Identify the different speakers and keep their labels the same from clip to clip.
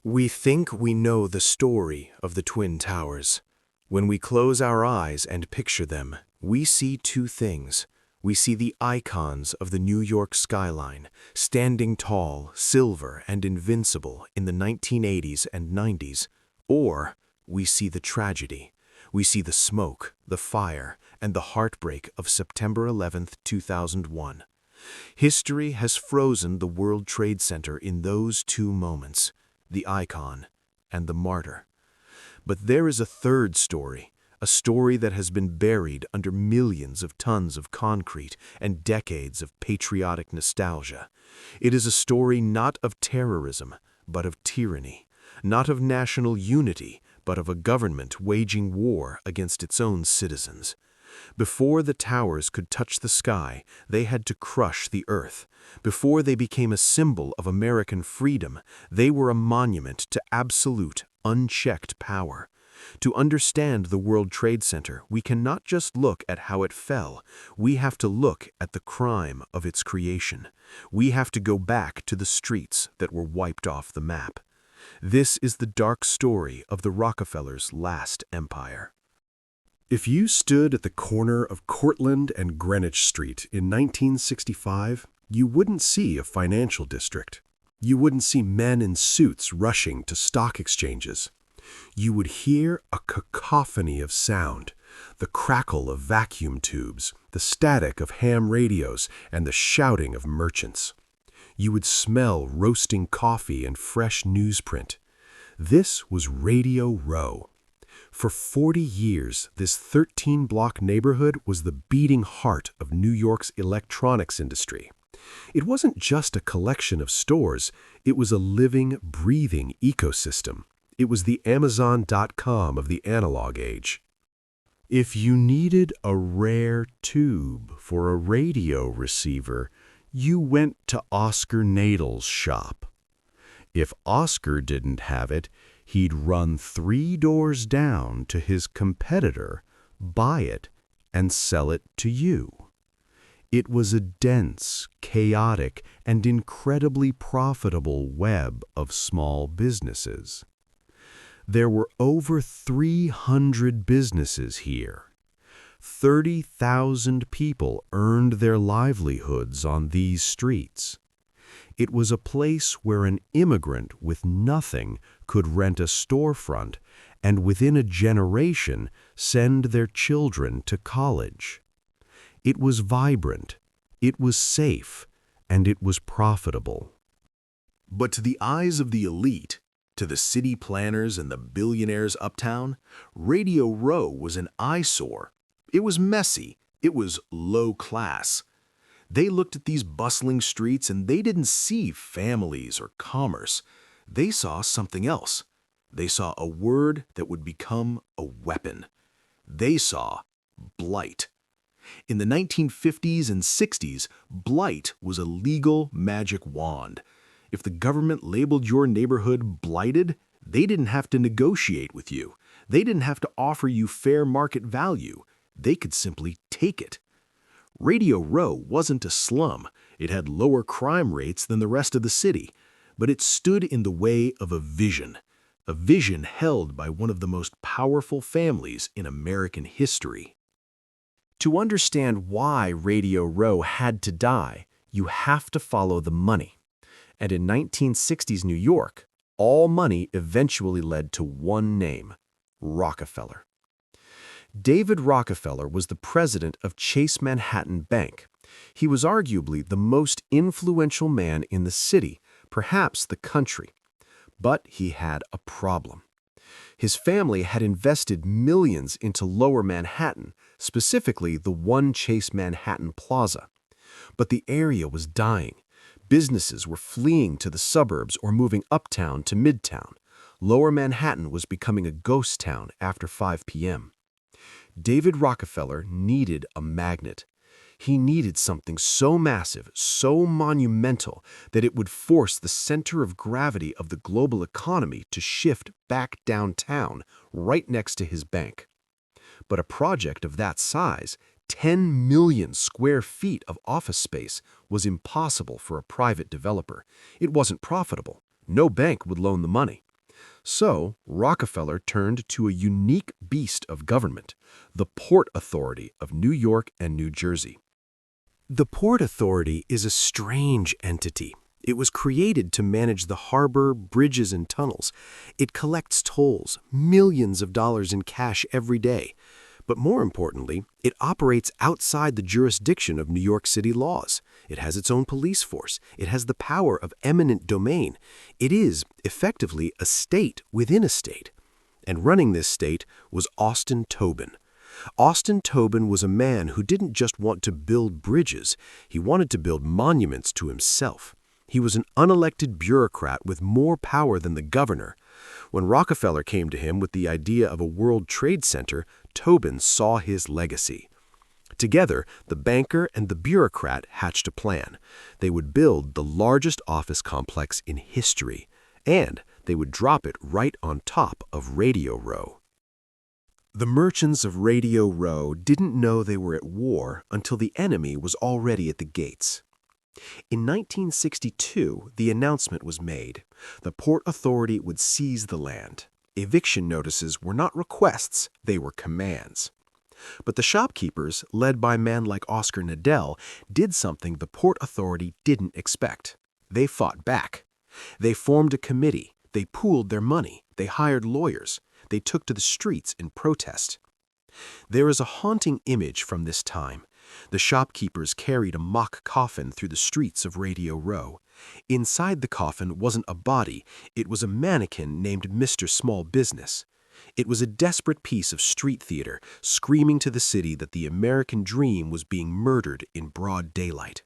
Speaker 1: We think we know the story of the Twin Towers. When we close our eyes and picture them, we see two things. We see the icons of the New York skyline, standing tall, silver, and invincible in the 1980s and 90s. Or we see the tragedy. We see the smoke, the fire, and the heartbreak of September 11th, 2001. History has frozen the World Trade Center in those two moments, the icon and the martyr. But there is a third story, a story that has been buried under millions of tons of concrete and decades of patriotic nostalgia. It is a story not of terrorism, but of tyranny, not of national unity, but of a government waging war against its own citizens. Before the towers could touch the sky, they had to crush the earth. Before they became a symbol of American freedom, they were a monument to absolute, unchecked power. To understand the World Trade Center, we cannot just look at how it fell. We have to look at the crime of its creation. We have to go back to the streets that were wiped off the map. This is the dark story of the Rockefellers' last empire.
Speaker 2: If you stood at the corner of Cortlandt and Greenwich Street in 1965, you wouldn't see a financial district. You wouldn't see men in suits rushing to stock exchanges. You would hear a cacophony of sound, the crackle of vacuum tubes, the static of ham radios, and the shouting of merchants. You would smell roasting coffee and fresh newsprint. This was Radio Row. For 40 years, this 13-block neighborhood was the beating heart of New York's electronics industry. It wasn't just a collection of stores, it was a living, breathing ecosystem. It was the Amazon.com of the analog age. If you needed a rare tube for a radio receiver, you went to Oscar Nadel's shop. If Oscar didn't have it, he'd run 3 doors down to his competitor, buy it, and sell it to you. It was a dense, chaotic, and incredibly profitable web of small businesses. There were over 300 businesses here. 30,000 people earned their livelihoods on these streets. It was a place where an immigrant with nothing could rent a storefront and within a generation send their children to college. It was vibrant, it was safe, and it was profitable.
Speaker 1: But to the eyes of the elite, to the city planners and the billionaires uptown, Radio Row was an eyesore. It was messy. It was low class. They looked at these bustling streets and they didn't see families or commerce. They saw something else. They saw a word that would become a weapon. They saw blight. In the 1950s and 60s, blight was a legal magic wand. If the government labeled your neighborhood blighted, they didn't have to negotiate with you. They didn't have to offer you fair market value. They could simply take it. Radio Row wasn't a slum. It had lower crime rates than the rest of the city, but it stood in the way of a vision held by one of the most powerful families in American history. To understand why Radio Row had to die, you have to follow the money. And in 1960s New York, all money eventually led to one name: Rockefeller. David Rockefeller was the president of Chase Manhattan Bank. He was arguably the most influential man in the city, perhaps the country. But he had a problem. His family had invested millions into Lower Manhattan, specifically the One Chase Manhattan Plaza. But the area was dying. Businesses were fleeing to the suburbs or moving uptown to midtown. Lower Manhattan was becoming a ghost town after 5 p.m. David Rockefeller needed a magnet. He needed something so massive, so monumental, that it would force the center of gravity of the global economy to shift back downtown, right next to his bank. But a project of that size, 10 million square feet of office space, was impossible for a private developer. It wasn't profitable. No bank would loan the money.
Speaker 2: So, Rockefeller turned to a unique beast of government, the Port Authority of New York and New Jersey. The Port Authority is a strange entity. It was created to manage the harbor, bridges, and tunnels. It collects tolls, millions of dollars in cash every day. But more importantly, it operates outside the jurisdiction of New York City laws. It has its own police force. It has the power of eminent domain. It is, effectively, a state within a state. And running this state was Austin Tobin. Austin Tobin was a man who didn't just want to build bridges. He wanted to build monuments to himself. He was an unelected bureaucrat with more power than the governor. When Rockefeller came to him with the idea of a World Trade Center, Tobin saw his legacy. Together, the banker and the bureaucrat hatched a plan. They would build the largest office complex in history, and they would drop it right on top of Radio Row. The merchants of Radio Row didn't know they were at war until the enemy was already at the gates. In 1962, the announcement was made. The Port Authority would seize the land. Eviction notices were not requests, they were commands. But the shopkeepers, led by men like Oscar Nadell, did something the Port Authority didn't expect. They fought back. They formed a committee. They pooled their money. They hired lawyers. They took to the streets in protest. There is a haunting image from this time. The shopkeepers carried a mock coffin through the streets of Radio Row. Inside the coffin wasn't a body, it was a mannequin named Mr. Small Business. It was a desperate piece of street theater, screaming to the city that the American dream was being murdered in broad daylight.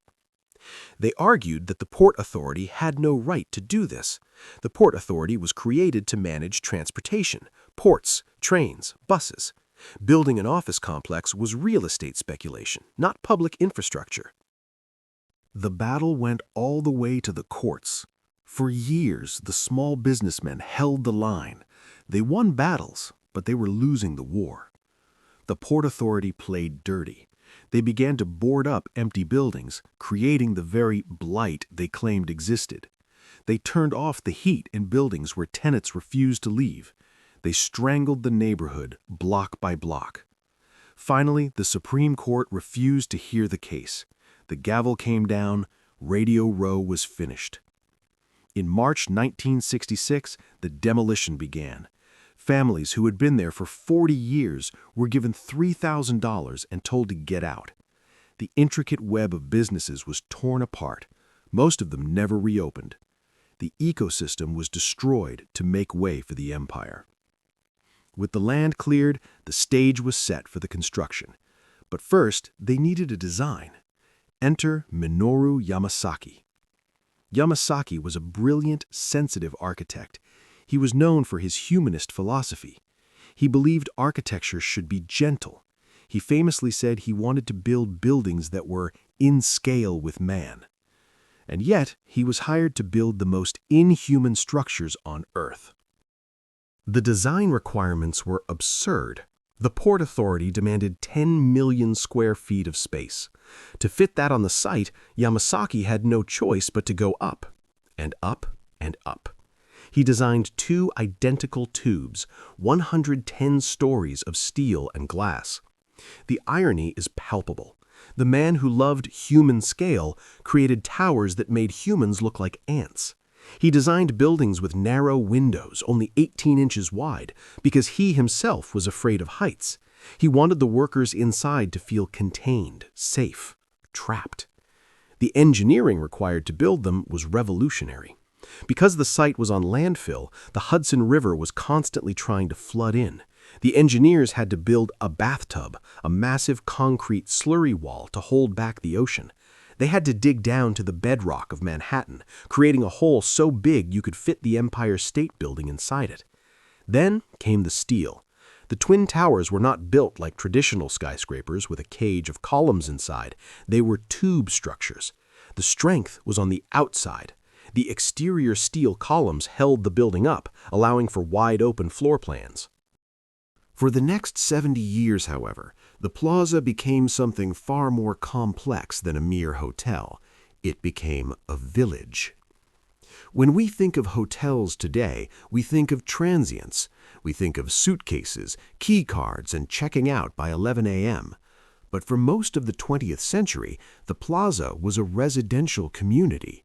Speaker 2: They argued that the Port Authority had no right to do this. The Port Authority was created to manage transportation, ports, trains, buses. Building an office complex was real estate speculation, not public infrastructure. The battle went all the way to the courts. For years, the small businessmen held the line. They won battles, but they were losing the war. The Port Authority played dirty. They began to board up empty buildings, creating the very blight they claimed existed. They turned off the heat in buildings where tenants refused to leave. They strangled the neighborhood block by block. Finally, the Supreme Court refused to hear the case. The gavel came down. Radio Row was finished. In March 1966, the demolition began. Families who had been there for 40 years were given $3,000 and told to get out. The intricate web of businesses was torn apart. Most of them never reopened. The ecosystem was destroyed to make way for the empire. With the land cleared, the stage was set for the construction. But first, they needed a design. Enter Minoru Yamasaki. Yamasaki was a brilliant, sensitive architect. He was known for his humanist philosophy. He believed architecture should be gentle. He famously said he wanted to build buildings that were in scale with man. And yet, he was hired to build the most inhuman structures on Earth. The design requirements were absurd. The Port Authority demanded 10 million square feet of space. To fit that on the site, Yamasaki had no choice but to go up, and up, and up. He designed 2 identical tubes, 110 stories of steel and glass. The irony is palpable. The man who loved human scale created towers that made humans look like ants. He designed buildings with narrow windows, only 18 inches wide, because he himself was afraid of heights. He wanted the workers inside to feel contained, safe, trapped. The engineering required to build them was revolutionary. Because the site was on landfill, the Hudson River was constantly trying to flood in. The engineers had to build a bathtub, a massive concrete slurry wall to hold back the ocean. They had to dig down to the bedrock of Manhattan, creating a hole so big you could fit the Empire State Building inside it. Then came the steel. The Twin Towers were not built like traditional skyscrapers with a cage of columns inside. They were tube structures. The strength was on the outside. The exterior steel columns held the building up, allowing for wide-open floor plans. For the next 70 years, however, the plaza became something far more complex than a mere hotel. It became a village. When we think of hotels today, we think of transients. We think of suitcases, key cards, and checking out by 11 a.m. But for most of the 20th century, the plaza was a residential community.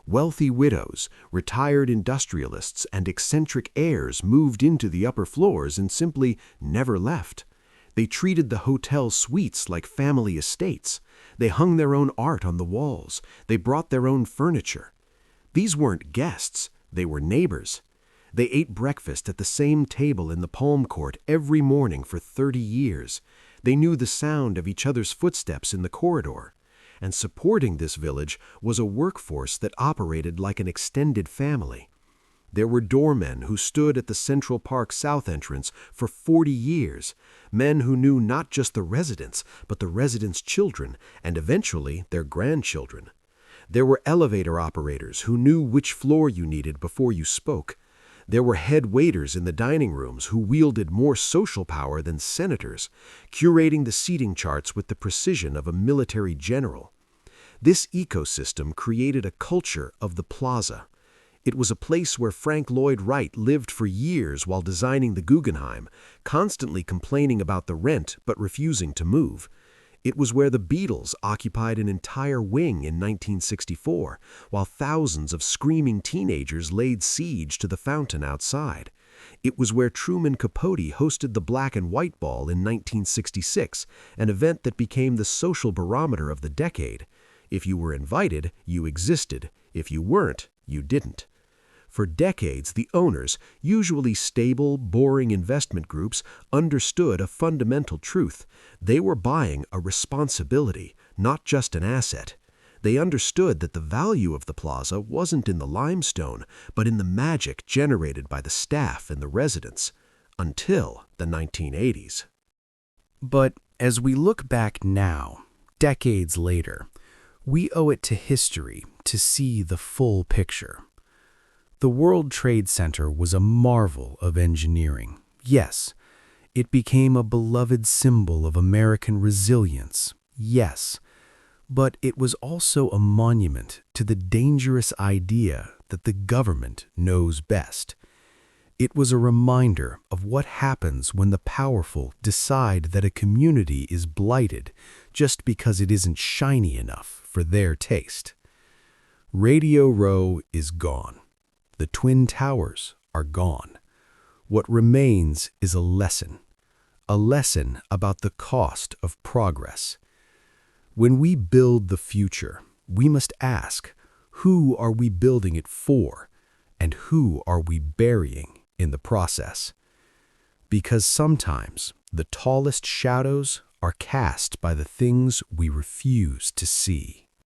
Speaker 2: Wealthy widows, retired industrialists, and eccentric heirs moved into the upper floors and simply never left. They treated the hotel suites like family estates. They hung their own art on the walls. They brought their own furniture. These weren't guests, they were neighbors. They ate breakfast at the same table in the Palm Court every morning for 30 years. They knew the sound of each other's footsteps in the corridor. And supporting this village was a workforce that operated like an extended family. There were doormen who stood at the Central Park South entrance for 40 years, men who knew not just the residents, but the residents' children, and eventually their grandchildren. There were elevator operators who knew which floor you needed before you spoke. There were head waiters in the dining rooms who wielded more social power than senators, curating the seating charts with the precision of a military general. This ecosystem created a culture of the plaza. It was a place where Frank Lloyd Wright lived for years while designing the Guggenheim, constantly complaining about the rent but refusing to move. It was where the Beatles occupied an entire wing in 1964, while thousands of screaming teenagers laid siege to the fountain outside. It was where Truman Capote hosted the Black and White Ball in 1966, an event that became the social barometer of the decade. If you were invited, you existed. If you weren't, you didn't. For decades, the owners, usually stable, boring investment groups, understood a fundamental truth. They were buying a responsibility, not just an asset. They understood that the value of the plaza wasn't in the limestone, but in the magic generated by the staff and the residents, until the 1980s.
Speaker 3: But as we look back now, decades later, we owe it to history to see the full picture. The World Trade Center was a marvel of engineering. Yes, it became a beloved symbol of American resilience. Yes, but it was also a monument to the dangerous idea that the government knows best. It was a reminder of what happens when the powerful decide that a community is blighted just because it isn't shiny enough for their taste. Radio Row is gone. The Twin Towers are gone. What remains is a lesson about the cost of progress. When we build the future, we must ask, who are we building it for, and who are we burying in the process? Because sometimes the tallest shadows are cast by the things we refuse to see.